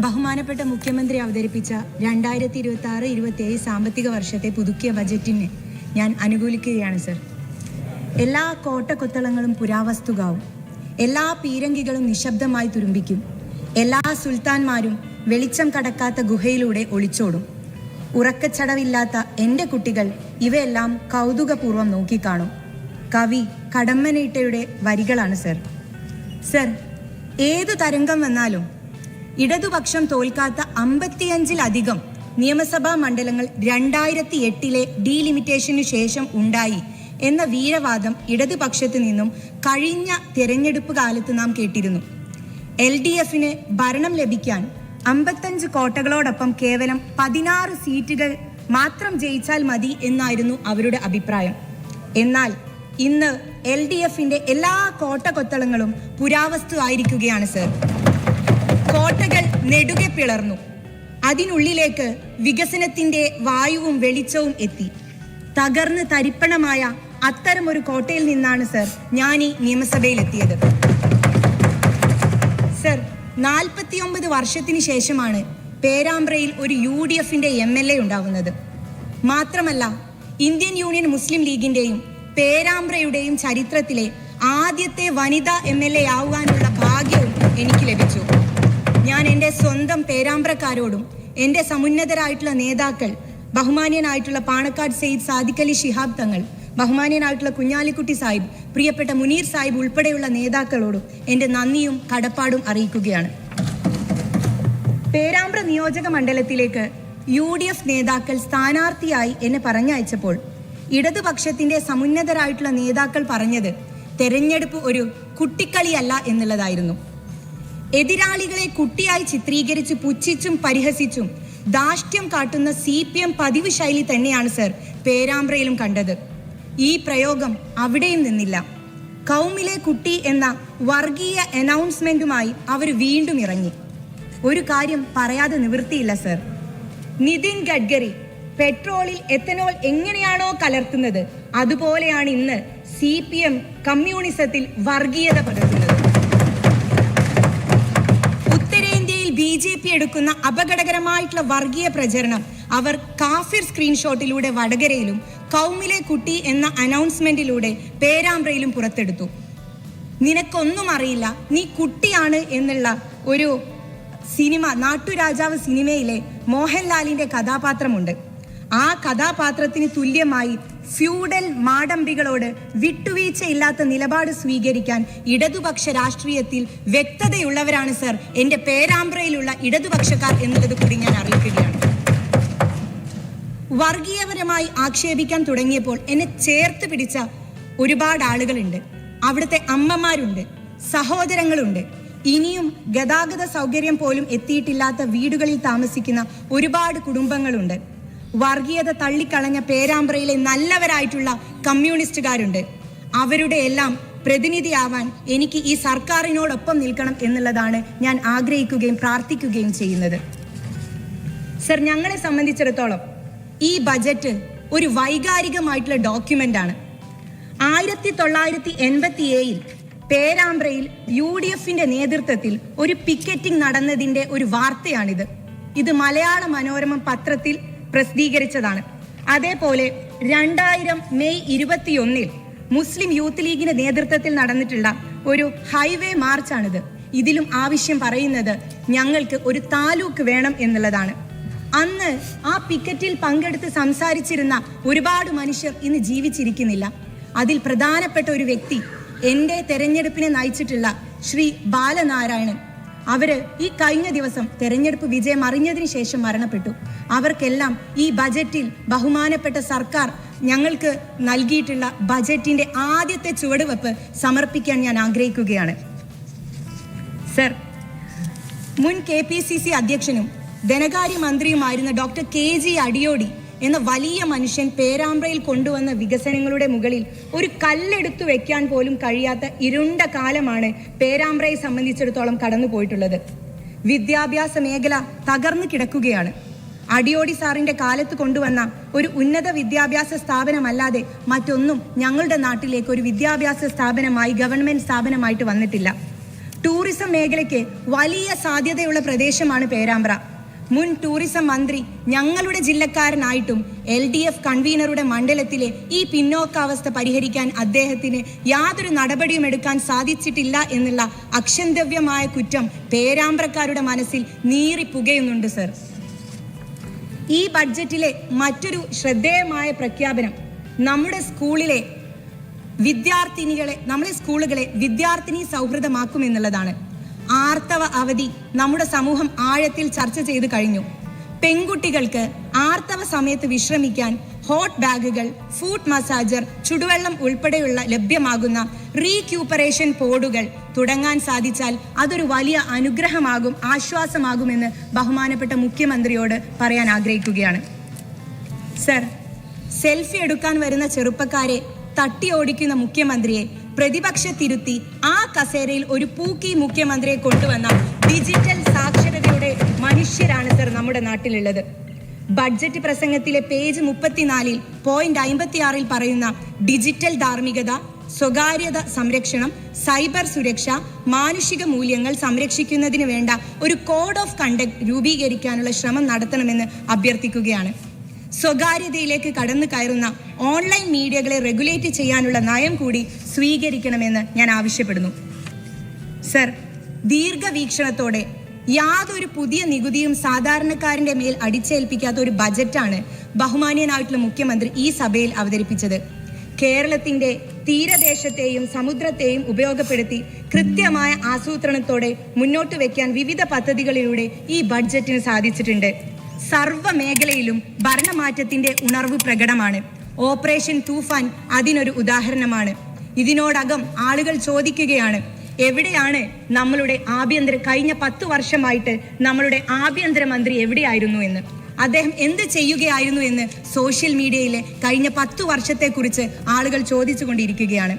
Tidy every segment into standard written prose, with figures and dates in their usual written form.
ബഹുമാനപ്പെട്ട മുഖ്യമന്ത്രി അവതരിപ്പിച്ച 2026-27 സാമ്പത്തിക വർഷത്തെ പുതുക്കിയ ബജറ്റിനെ ഞാൻ അനുകൂലിക്കുകയാണ് സർ. എല്ലാ കോട്ടകൊത്തളങ്ങളും പുരാവസ്തുകാവും, എല്ലാ പീരങ്കികളും നിശബ്ദമായി തുരുമ്പിക്കും, എല്ലാ സുൽത്താൻമാരും വെളിച്ചം കടക്കാത്ത ഗുഹയിലൂടെ ഒളിച്ചോടും. ഉറക്കച്ചടവില്ലാത്ത എൻ്റെ കുട്ടികൾ ഇവയെല്ലാം കൗതുകപൂർവ്വം നോക്കിക്കാണും. കവി കടമ്മനിട്ടയുടെ വരികളാണ് സർ. സർ, ഏതു തരംഗം വന്നാലും ഇടതുപക്ഷം തോൽക്കാത്ത 55-ലധികം നിയമസഭാ മണ്ഡലങ്ങൾ 2008 ഡീലിമിറ്റേഷനു ശേഷം ഉണ്ടായി എന്ന വീരവാദം ഇടതുപക്ഷത്തു നിന്നും കഴിഞ്ഞ തെരഞ്ഞെടുപ്പ് കാലത്ത് നാം കേട്ടിരുന്നു. LDFന് ഭരണം ലഭിക്കാൻ 55 കോട്ടകളോടൊപ്പം കേവലം 16 സീറ്റുകൾ മാത്രം ജയിച്ചാൽ മതി എന്നായിരുന്നു അവരുടെ അഭിപ്രായം. എന്നാൽ ഇന്ന് LDFന്റെ എല്ലാ കോട്ടകൊത്തളങ്ങളും പുരാവസ്തു ആയിരിക്കുകയാണ് സർ. കോട്ടകൾ നെടുകെ പിളർന്നു. അതിനുള്ളിലേക്ക് വികസനത്തിന്റെ വായുവും വെളിച്ചവും എത്തി. തകർന്ന് തരിപ്പണമായ അത്തരമൊരു കോട്ടയിൽ നിന്നാണ് സർ ഞാൻ ഈ നിയമസഭയിലെത്തിയത്. സർ, 49 വർഷത്തിന് ശേഷമാണ് പേരാമ്പ്രയിൽ ഒരു UDFന്റെ MLA ഉണ്ടാവുന്നത്. മാത്രമല്ല, ഇന്ത്യൻ യൂണിയൻ മുസ്ലിം ലീഗിന്റെയും പേരാമ്പ്രയുടെയും ചരിത്രത്തിലെ ആദ്യത്തെ വനിതാ MLA ആവാനുള്ള ഭാഗ്യവും എനിക്ക് ലഭിച്ചു. ഞാൻ എൻ്റെ സ്വന്തം പേരാമ്പ്രക്കാരോടും എൻ്റെ സമുന്നതരായിട്ടുള്ള നേതാക്കൾ, ബഹുമാന്യനായിട്ടുള്ള പാണക്കാട് സെയ്ദ് സാദിഖ് അലി ശിഹാബ് തങ്ങൾ, ബഹുമാന്യനായിട്ടുള്ള കുഞ്ഞാലിക്കുട്ടി സാഹിബ്, പ്രിയപ്പെട്ട മുനീർ സാഹിബ് ഉൾപ്പെടെയുള്ള നേതാക്കളോടും എൻ്റെ നന്ദിയും കടപ്പാടും അറിയിക്കുകയാണ്. പേരാമ്പ്ര നിയോജക മണ്ഡലത്തിലേക്ക് UDF നേതാക്കൾ സ്ഥാനാർത്ഥിയായി എന്നെ പറഞ്ഞയച്ചപ്പോൾ ഇടതുപക്ഷത്തിന്റെ സമുന്നതരായിട്ടുള്ള നേതാക്കൾ പറഞ്ഞത് തെരഞ്ഞെടുപ്പ് ഒരു കുട്ടിക്കളിയല്ല എന്നുള്ളതായിരുന്നു. എതിരാളികളെ കുട്ടിയായി ചിത്രീകരിച്ച് പുച്ഛിച്ചും പരിഹസിച്ചും ധാർഷ്ട്യം കാട്ടുന്ന CPM പതിവ് ശൈലി തന്നെയാണ് സർ പേരാമ്പ്രയിലും കണ്ടത്. ഈ പ്രയോഗം അവിടെയും നിന്നില്ല. കൗമിലെ കുട്ടി എന്ന വർഗീയ അനൗൺസ്മെന്റുമായി അവർ വീണ്ടും ഇറങ്ങി. ഒരു കാര്യം പറയാതെ നിവൃത്തിയില്ല സർ. നിതിൻ ഗഡ്കരി പെട്രോളിൽ എത്തനോൾ എങ്ങനെയാണോ കലർത്തുന്നത്, അതുപോലെയാണ് ഇന്ന് CPM കമ്മ്യൂണിസത്തിൽ വർഗീയത പടർത്തുന്നത്. ഉത്തരേന്ത്യയിൽ BJP എടുക്കുന്ന അപകടകരമായിട്ടുള്ള വർഗീയ പ്രചരണം അവർ കാഫിർ സ്ക്രീൻഷോട്ടിലൂടെ വടകരയിലും കൗമിലെ കുട്ടി എന്ന അനൗൺസ്മെന്റിലൂടെ പേരാമ്പ്രയിലും പുറത്തെടുത്തു. നിനക്കൊന്നും അറിയില്ല, നീ കുട്ടിയാണ് എന്നുള്ള ഒരു സിനിമ, നാട്ടുരാജാവ് സിനിമയിലെ മോഹൻലാലിന്റെ കഥാപാത്രമുണ്ട്. ആ കഥാപാത്രത്തിന് തുല്യമായി ഫ്യൂഡൽ മാടമ്പികളോട് വിട്ടുവീഴ്ചയില്ലാത്ത നിലപാട് സ്വീകരിക്കാൻ ഇടതുപക്ഷ രാഷ്ട്രീയത്തിൽ വ്യക്തതയുള്ളവരാണ് സർ എൻ്റെ പേരാമ്പ്രയിലുള്ള ഇടതുപക്ഷക്കാർ എന്നുള്ളത് കൂടി ഞാൻ അറിയിക്കുകയാണ്. വർഗീയപരമായി ആക്ഷേപിക്കാൻ തുടങ്ങിയപ്പോൾ എന്നെ ചേർത്ത് പിടിച്ച ഒരുപാട് ആളുകളുണ്ട്. അവിടുത്തെ അമ്മമാരുണ്ട്, സഹോദരങ്ങളുണ്ട്. ഇനിയും ഗതാഗത സൗകര്യം പോലും എത്തിയിട്ടില്ലാത്ത വീടുകളിൽ താമസിക്കുന്ന ഒരുപാട് കുടുംബങ്ങളുണ്ട്. വർഗീയത തള്ളിക്കളഞ്ഞ പേരാമ്പ്രയിലെ നല്ലവരായിട്ടുള്ള കമ്മ്യൂണിസ്റ്റുകാരുണ്ട്. അവരുടെ എല്ലാം പ്രതിനിധിയാവാൻ എനിക്ക് ഈ സർക്കാരിനോടൊപ്പം നിൽക്കണം എന്നുള്ളതാണ് ഞാൻ ആഗ്രഹിക്കുകയും പ്രാർത്ഥിക്കുകയും ചെയ്യുന്നത്. സർ, ഞങ്ങളെ സംബന്ധിച്ചിടത്തോളം ഈ ബജറ്റ് ഒരു വൈകാരികമായിട്ടുള്ള ഡോക്യുമെന്റ് ആണ്. 1987 പേരാമ്പ്രയിൽ UDFന്റെ നേതൃത്വത്തിൽ ഒരു പിക്കറ്റിംഗ് നടന്നതിന്റെ ഒരു വാർത്തയാണിത്. ഇത് മലയാള മനോരമ പത്രത്തിൽ പ്രസിദ്ധീകരിച്ചതാണ്. അതേപോലെ 2000 മെയ് 21 മുസ്ലിം യൂത്ത് ലീഗിന്റെ നേതൃത്വത്തിൽ നടന്നിട്ടുള്ള ഒരു ഹൈവേ മാർച്ചാണിത്. ഇതിലും ആവശ്യം പറയുന്നത് ഞങ്ങൾക്ക് ഒരു താലൂക്ക് വേണം എന്നുള്ളതാണ്. അന്ന് ആ പിക്കറ്റിൽ പങ്കെടുത്ത് സംസാരിച്ചിരുന്ന ഒരുപാട് മനുഷ്യർ ഇന്ന് ജീവിച്ചിരിക്കുന്നില്ല. അതിൽ പ്രധാനപ്പെട്ട ഒരു വ്യക്തി എൻ്റെ തെരഞ്ഞെടുപ്പിനെ നയിച്ചിട്ടുള്ള ശ്രീ ബാലനാരായണൻ. അവര് ഈ കഴിഞ്ഞ ദിവസം തെരഞ്ഞെടുപ്പ് വിജയം അറിഞ്ഞതിന് ശേഷം മരണപ്പെട്ടു. അവർക്കെല്ലാം ഈ ബജറ്റിൽ ബഹുമാനപ്പെട്ട സർക്കാർ ഞങ്ങൾക്ക് നൽകിയിട്ടുള്ള ബജറ്റിന്റെ ആദ്യത്തെ ചുവടുവെപ്പ് സമർപ്പിക്കാൻ ഞാൻ ആഗ്രഹിക്കുകയാണ്. സർ, മുൻ KPCC അധ്യക്ഷനും ധനകാര്യമന്ത്രിയുമായിരുന്ന ഡോക്ടർ KG അടിയോടി എന്ന വലിയ മനുഷ്യൻ പേരാമ്പ്രയിൽ കൊണ്ടുവന്ന വികസനങ്ങളുടെ മുകളിൽ ഒരു കല്ലെടുത്തു വെക്കാൻ പോലും കഴിയാത്ത ഇരുണ്ട കാലമാണ് പേരാമ്പ്രയെ സംബന്ധിച്ചിടത്തോളം കടന്നുപോയിട്ടുള്ളത്. വിദ്യാഭ്യാസ മേഖല തകർന്നു കിടക്കുകയാണ്. അടിയോടി സാറിന്റെ കാലത്ത് കൊണ്ടുവന്ന ഒരു ഉന്നത വിദ്യാഭ്യാസ സ്ഥാപനമല്ലാതെ മറ്റൊന്നും ഞങ്ങളുടെ നാട്ടിലേക്ക് ഒരു വിദ്യാഭ്യാസ സ്ഥാപനമായി, ഗവൺമെന്റ് സ്ഥാപനമായിട്ട് വന്നിട്ടില്ല. ടൂറിസം മേഖലയ്ക്ക് വലിയ സാധ്യതയുള്ള പ്രദേശമാണ് പേരാമ്പ്ര. മുൻ ടൂറിസം മന്ത്രി ഞങ്ങളുടെ ജില്ലക്കാരനായിട്ടും LDF കൺവീനറുടെ മണ്ഡലത്തിലെ ഈ പിന്നോക്കാവസ്ഥ പരിഹരിക്കാൻ അദ്ദേഹത്തിന് യാതൊരു നടപടിയും എടുക്കാൻ സാധിച്ചിട്ടില്ല എന്നുള്ള അക്ഷന്തവ്യമായ കുറ്റം പേരാമ്പ്രക്കാരുടെ മനസ്സിൽ നീറിപ്പുകയുന്നുണ്ട് സർ. ഈ ബഡ്ജറ്റിലെ മറ്റൊരു ശ്രദ്ധേയമായ പ്രഖ്യാപനം നമ്മുടെ സ്കൂളുകളെ വിദ്യാർത്ഥിനി സൗഹൃദമാക്കുമെന്നുള്ളതാണ്. ആർത്തവ അവധി നമ്മുടെ സമൂഹം ആഴത്തിൽ ചർച്ച ചെയ്ത് കഴിഞ്ഞു. പെൺകുട്ടികൾക്ക് ആർത്തവ സമയത്ത് വിശ്രമിക്കാൻ ഹോട്ട് ബാഗുകൾ, ഫുഡ് മസാജർ, ചുടുവെള്ളം ഉൾപ്പെടെയുള്ള ലഭ്യമാകുന്ന റീക്യൂപ്പറേഷൻ പോഡുകൾ തുടങ്ങാൻ സാധിച്ചാൽ അതൊരു വലിയ അനുഗ്രഹമാകും, ആശ്വാസമാകുമെന്ന് ബഹുമാനപ്പെട്ട മുഖ്യമന്ത്രിയോട് പറയാൻ ആഗ്രഹിക്കുകയാണ്. സർ, സെൽഫി എടുക്കാൻ വരുന്ന ചെറുപ്പക്കാരെ തട്ടി ഓടിക്കുന്ന മുഖ്യമന്ത്രിയെ പ്രതിപക്ഷത്തിരുത്തി ആ കസേരയിൽ ഒരു പൂക്കി മുഖ്യമന്ത്രിയെ കൊണ്ടുവന്ന ഡിജിറ്റൽ സാക്ഷരതയുടെ മനുഷ്യരാണ് സർ നമ്മുടെ നാട്ടിലുള്ളത്. ബഡ്ജറ്റ് പ്രസംഗത്തിലെ പേജ് 34 പോയിന്റ് 56 പറയുന്ന ഡിജിറ്റൽ ധാർമ്മികത, സ്വകാര്യത സംരക്ഷണം, സൈബർ സുരക്ഷ, മാനുഷിക മൂല്യങ്ങൾ സംരക്ഷിക്കുന്നതിന് വേണ്ട ഒരു കോഡ് ഓഫ് കണ്ടക്ട് രൂപീകരിക്കാനുള്ള ശ്രമം നടത്തണമെന്ന് അഭ്യർത്ഥിക്കുകയാണ്. സ്വകാര്യതയിലേക്ക് കടന്നു കയറുന്ന ഓൺലൈൻ മീഡിയകളെ റെഗുലേറ്റ് ചെയ്യാനുള്ള നയം കൂടി സ്വീകരിക്കണമെന്ന് ഞാൻ ആവശ്യപ്പെടുന്നു. സർ, ദീർഘവീക്ഷണത്തോടെ യാതൊരു പുതിയ നികുതിയും സാധാരണക്കാരന്റെ മേൽ അടിച്ചേൽപ്പിക്കാത്ത ഒരു ബജറ്റാണ് ബഹുമാന്യനായിട്ടുള്ള മുഖ്യമന്ത്രി ഈ സഭയിൽ അവതരിപ്പിച്ചത്. കേരളത്തിന്റെ തീരദേശത്തെയും സമുദ്രത്തെയും ഉപയോഗപ്പെടുത്തി കൃത്യമായ ആസൂത്രണത്തോടെ മുന്നോട്ട് വയ്ക്കാൻ വിവിധ പദ്ധതികളിലൂടെ ഈ ബഡ്ജറ്റിന് സാധിച്ചിട്ടുണ്ട്. സർവ്വ മേഖലയിലും ഭരണമാറ്റത്തിന്റെ ഉണർവ് പ്രകടമാണ്. ഓപ്പറേഷൻ തൂഫാൻ അതിനൊരു ഉദാഹരണമാണ്. ഇതിനോടകം ആളുകൾ ചോദിക്കുകയാണ്, എവിടെയാണ് നമ്മളുടെ കഴിഞ്ഞ 10 വർഷമായിട്ട് നമ്മളുടെ ആഭ്യന്തരമന്ത്രി എവിടെയായിരുന്നു എന്ന്, അദ്ദേഹം എന്ത് ചെയ്യുകയായിരുന്നു എന്ന് സോഷ്യൽ മീഡിയയിലെ കഴിഞ്ഞ 10 വർഷത്തെക്കുറിച്ച് ആളുകൾ ചോദിച്ചുകൊണ്ടിരിക്കുകയാണ്.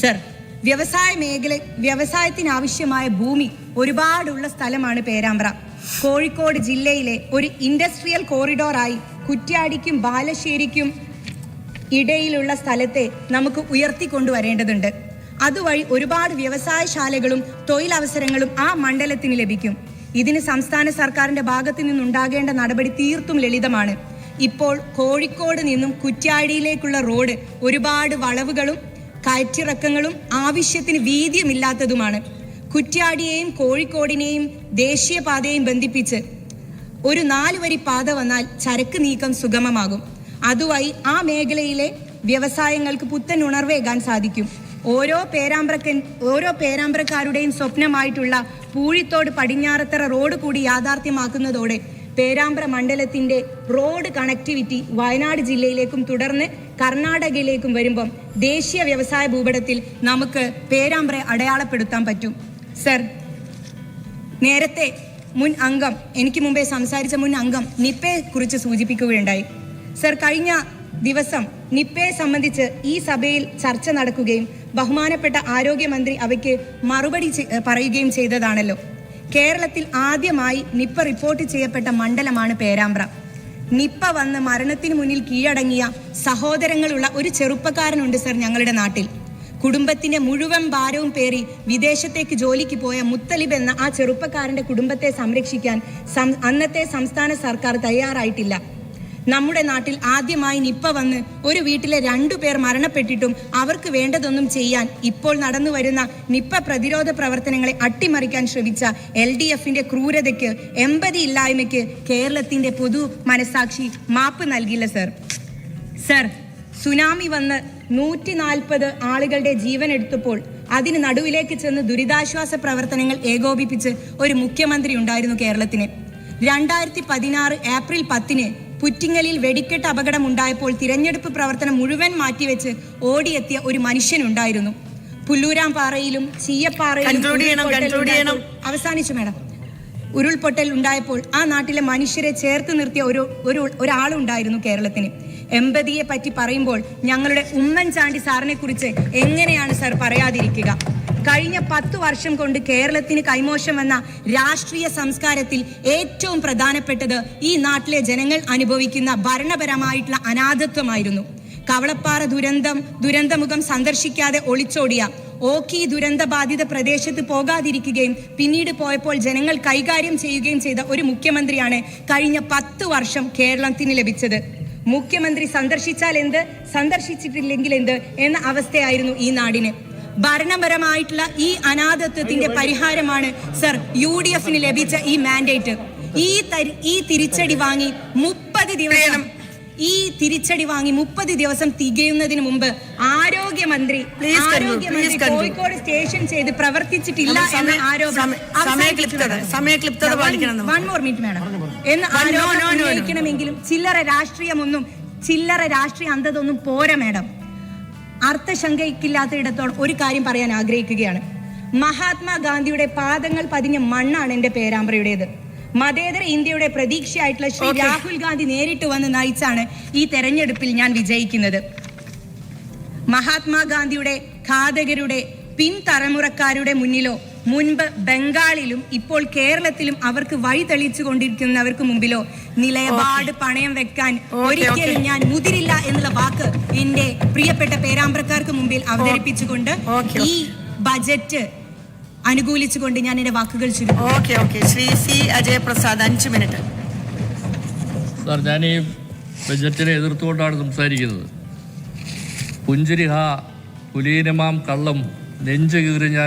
സർ, വ്യവസായത്തിനാവശ്യമായ ഭൂമി ഒരുപാടുള്ള സ്ഥലമാണ് പേരാമ്പ്ര. കോഴിക്കോട് ജില്ലയിലെ ഒരു ഇൻഡസ്ട്രിയൽ കോറിഡോറായി കുറ്റ്യാടിക്കും ബാലശ്ശേരിക്കും ഇടയിലുള്ള സ്ഥലത്തെ നമുക്ക് ഉയർത്തിക്കൊണ്ടുവരേണ്ടതുണ്ട്. അതുവഴി ഒരുപാട് വ്യവസായശാലകളും തൊഴിലവസരങ്ങളും ആ മണ്ഡലത്തിന് ലഭിക്കും. ഇതിന് സംസ്ഥാന സർക്കാരിന്റെ ഭാഗത്തു നിന്നുണ്ടാകേണ്ട നടപടി തീർത്തും ലളിതമാണ്. ഇപ്പോൾ കോഴിക്കോട് നിന്നും കുറ്റ്യാടിയിലേക്കുള്ള റോഡ് ഒരുപാട് വളവുകളും കയറ്റിറക്കങ്ങളും ആവശ്യത്തിന് വീതിയുമില്ലാത്തതുമാണ്. കുറ്റ്യാടിയെയും കോഴിക്കോടിനെയും ദേശീയപാതയെയും ബന്ധിപ്പിച്ച് ഒരു 4 വരി പാത വന്നാൽ ചരക്ക് നീക്കം സുഗമമാകും. അതുവഴി ആ മേഖലയിലെ വ്യവസായങ്ങൾക്ക് പുത്തൻ ഉണർവേകാൻ സാധിക്കും. ഓരോ പേരാമ്പ്രക്കാരുടെയും സ്വപ്നമായിട്ടുള്ള പൂഴിത്തോട് പടിഞ്ഞാറത്തറ റോഡ് കൂടി യാഥാർത്ഥ്യമാക്കുന്നതോടെ പേരാമ്പ്ര മണ്ഡലത്തിന്റെ റോഡ് കണക്ടിവിറ്റി വയനാട് ജില്ലയിലേക്കും തുടർന്ന് കർണാടകയിലേക്കും വരുമ്പം ദേശീയ വ്യവസായ ഭൂപടത്തിൽ നമുക്ക് പേരാമ്പ്രയെ അടയാളപ്പെടുത്താൻ പറ്റും. സർ, നേരത്തെ എനിക്ക് മുമ്പേ സംസാരിച്ച മുൻ അംഗം നിപ്പയെ കുറിച്ച് സൂചിപ്പിക്കുകയുണ്ടായി. സർ, കഴിഞ്ഞ ദിവസം നിപ്പയെ സംബന്ധിച്ച് ഈ സഭയിൽ ചർച്ച നടക്കുകയും ബഹുമാനപ്പെട്ട ആരോഗ്യമന്ത്രി അവയ്ക്ക് മറുപടി പറയുകയും ചെയ്തതാണല്ലോ. കേരളത്തിൽ ആദ്യമായി നിപ്പ റിപ്പോർട്ട് ചെയ്യപ്പെട്ട മണ്ഡലമാണ് പേരാമ്പ്ര. നിപ്പ വന്ന് മരണത്തിന് മുന്നിൽ കീഴടങ്ങിയ സഹോദരങ്ങളുള്ള ഒരു ചെറുപ്പക്കാരനുണ്ട് സർ ഞങ്ങളുടെ നാട്ടിൽ. കുടുംബത്തിന്റെ മുഴുവൻ ഭാരവും പേറി വിദേശത്തേക്ക് ജോലിക്ക് പോയ മുത്തലിബ് എന്ന ആ ചെറുപ്പക്കാരന്റെ കുടുംബത്തെ സംരക്ഷിക്കാൻ അന്നത്തെ സംസ്ഥാന സർക്കാർ തയ്യാറായിട്ടില്ല. നമ്മുടെ നാട്ടിൽ ആദ്യമായി നിപ്പ വന്ന് ഒരു വീട്ടിലെ 2 പേർ മരണപ്പെട്ടിട്ടും അവർക്ക് വേണ്ടതൊന്നും ചെയ്യാൻ ഇപ്പോൾ നടന്നു വരുന്ന നിപ്പ പ്രതിരോധ പ്രവർത്തനങ്ങളെ അട്ടിമറിക്കാൻ ശ്രമിച്ച LDFന്റെ ക്രൂരതയ്ക്ക്, എമ്പതിയില്ലായ്മയ്ക്ക് കേരളത്തിന്റെ പൊതു മനസാക്ഷി മാപ്പ് നൽകില്ല സർ. സുനാമി വന്ന് 140 ആളുകളുടെ ജീവൻ എടുത്തപ്പോൾ അതിന് നടുവിലേക്ക് ചെന്ന് ദുരിതാശ്വാസ പ്രവർത്തനങ്ങൾ ഏകോപിപ്പിച്ച് ഒരു മുഖ്യമന്ത്രി ഉണ്ടായിരുന്നു കേരളത്തിന്. 2016 ഏപ്രിൽ 10 പുറ്റിങ്ങലിൽ വെടിക്കെട്ട് അപകടം ഉണ്ടായപ്പോൾ തിരഞ്ഞെടുപ്പ് പ്രവർത്തനം മുഴുവൻ മാറ്റിവെച്ച് ഓടിയെത്തിയ ഒരു മനുഷ്യനുണ്ടായിരുന്നു. പുല്ലൂരാംപാറയിലും ചീയപ്പാറയിലും അവസാനിച്ചു മേഡം. ഉരുൾപൊട്ടൽ ഉണ്ടായപ്പോൾ ആ നാട്ടിലെ മനുഷ്യരെ ചേർത്ത് നിർത്തിയ ഒരാളുണ്ടായിരുന്നു കേരളത്തിന്. എമ്പതിയെ പറ്റി പറയുമ്പോൾ ഞങ്ങളുടെ ഉമ്മൻചാണ്ടി സാറിനെ കുറിച്ച് എങ്ങനെയാണ് സർ പറയാതിരിക്കുക? കഴിഞ്ഞ 10 വർഷം കൊണ്ട് കേരളത്തിന് കൈമോശം വന്ന രാഷ്ട്രീയ സംസ്കാരത്തിൽ ഏറ്റവും പ്രധാനപ്പെട്ടത് ഈ നാട്ടിലെ ജനങ്ങൾ അനുഭവിക്കുന്ന ഭരണപരമായിട്ടുള്ള അനാഥത്വമായിരുന്നു. കവളപ്പാറ ദുരന്തമുഖം സന്ദർശിക്കാതെ ഒളിച്ചോടിയ, ഓഖി ദുരന്ത ബാധിത പ്രദേശത്ത് പോകാതിരിക്കുകയും പിന്നീട് പോയപ്പോൾ ജനങ്ങൾ കൈകാര്യം ചെയ്യുകയും ചെയ്ത ഒരു മുഖ്യമന്ത്രിയാണ് കഴിഞ്ഞ 10 വർഷം കേരളത്തിന് ലഭിച്ചത്. മുഖ്യമന്ത്രി സന്ദർശിച്ചാൽ എന്ത്, സന്ദർശിച്ചിട്ടില്ലെങ്കിൽ എന്ത് എന്ന അവസ്ഥയായിരുന്നു ഈ നാടിന്. ഭരണപരമായിട്ടുള്ള ഈ അനാഥത്വത്തിന്റെ പരിഹാരമാണ് സർ UDF ലഭിച്ച ഈ മാൻഡേറ്റ്. ഈ തിരിച്ചടി വാങ്ങി 30 ദിവസം തികയുന്നതിന് മുമ്പ് ആരോഗ്യമന്ത്രി കോഴിക്കോട് സ്റ്റേഷൻ ചെയ്ത് പ്രവർത്തിച്ചിട്ടില്ല എന്ന ആരോപണം ഉന്നയിക്കണമെങ്കിലും ചില്ലറ രാഷ്ട്രീയ അന്ധതൊന്നും പോരാ മാഡം. അർത്ഥശങ്കയ്ക്കില്ലാത്തയിടത്തോളം ഒരു കാര്യം പറയാൻ ആഗ്രഹിക്കുകയാണ്. മഹാത്മാഗാന്ധിയുടെ പാദങ്ങൾ പതിഞ്ഞ മണ്ണാണ് എന്റെ പേരാമ്പ്രയുടേത്. മതേതര ഇന്ത്യയുടെ പ്രതീക്ഷയായിട്ടുള്ള ശ്രീ രാഹുൽ ഗാന്ധി നേരിട്ട് വന്ന് നയിച്ചാണ് ഈ തെരഞ്ഞെടുപ്പിൽ ഞാൻ വിജയിക്കുന്നത്. മഹാത്മാഗാന്ധിയുടെ ഘാതകരുടെ പിൻതലമുറക്കാരുടെ മുന്നിലോ, മുൻപ് ബംഗാളിലും ഇപ്പോൾ കേരളത്തിലും അവർക്ക് വഴി തെളിയിച്ചു കൊണ്ടിരിക്കുന്നവർക്ക് മുമ്പിലോ നിലപാട് പണയം വെക്കാൻ ഒരിക്കലും ഞാൻ മുതിരില്ല എന്നുള്ള വാക്ക് എന്റെ പ്രിയപ്പെട്ട പേരാമ്പ്രക്കാർക്ക് മുമ്പിൽ അവതരിപ്പിച്ചുകൊണ്ട് ഈ ബജറ്റ് അനുകൂലിച്ചുകൊണ്ട് ഞാൻ എന്റെ വാക്കുകൾ ചുരുക്കും. Shri C Ajayaprasad 5 minute. Sir, ഞാൻ ഈ ബജറ്റിനെ എതിർത്തുകൊണ്ടാണ് സംസാരിക്കുന്നത്. പുഞ്ചിരിഹ കുലീനമാം കള്ളം നെഞ്ചു കീറി ഞാൻ